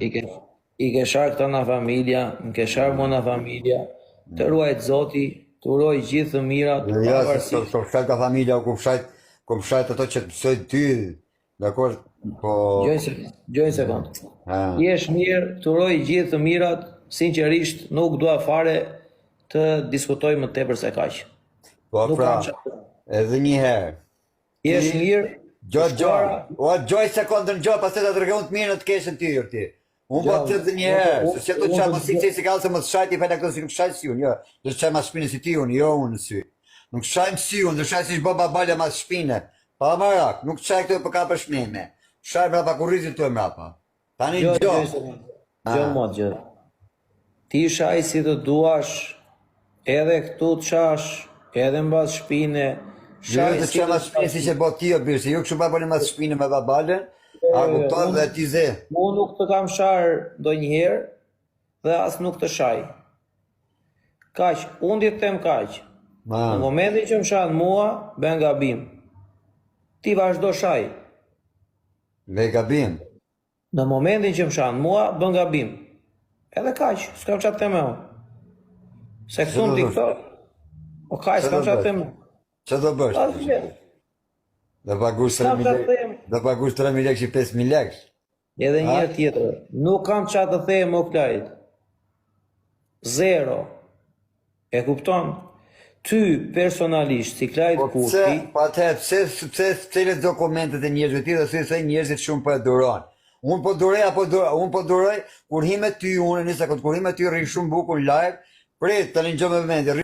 I ke sharë këta nga familja, më ke sharë më nga familja, të ruajt Zoti, të ruaj gjithë të mirat, Ja, se kom fshat ka familja, kom fshat ato që të mësoj ty, dakor, po... Gjoj sekund. I esh mirë, të ruaj gjithë të mirat, sinqerisht nuk dua fare të diskutoj më tepër se kaq. Po pra, edhe një herë. I esh mirë, Gjoj sekundën gjoj, pas të tregon të mirë në të keshën ty, ti. Unë po të dhe një herë, se që të qatë më si si kalë se më të shajt, i fejta këto si nuk shajt si unë, jo, dhe shajt ma shpine si ti unë, jo unë si. Nuk shajt si unë, dhe shajt si shbo babalja ma shpine, pa marak, nuk shajt këto për ka për shmime, shajt mrapa kurizit të e mrapa. Tani gjo. Gjo. Ti shajt si të duash, edhe këtu të qash, edhe mbas shpine, shajt si të ma shpine si që bo ti o birë, se ju këshu babali ma shpine me babalën, a kupton dhe ti ze. Unë nuk të kam sharë do njëherë dhe asë nuk të shaj. Kaq, unë ditë tem kaq. Në momentin që më shanë mua, ben gabim. Ti vazhdo shaj. Ve gabim? Në momentin që më shanë mua, bën gabim. Edhe kaq, s'kam qatë teme unë. Se këtu në TikTok, o kaq, s'kam qatë teme. Që do bësh? Dhe pagush 3.000 lekë që 5.000 lekë. Edhe një tjetër, nuk kam qatë të thejë më klajt. Zero. E kupton? Ty personalisht, si klajt Kurti... Pa të pse celet dokumentet e njerëzve ti dhe se njerëzit shumë për e duron. Unë po duroj, kur hi me ty unë, kur hi me ty rrinë shumë bukur live, prit të një gjë me vendi,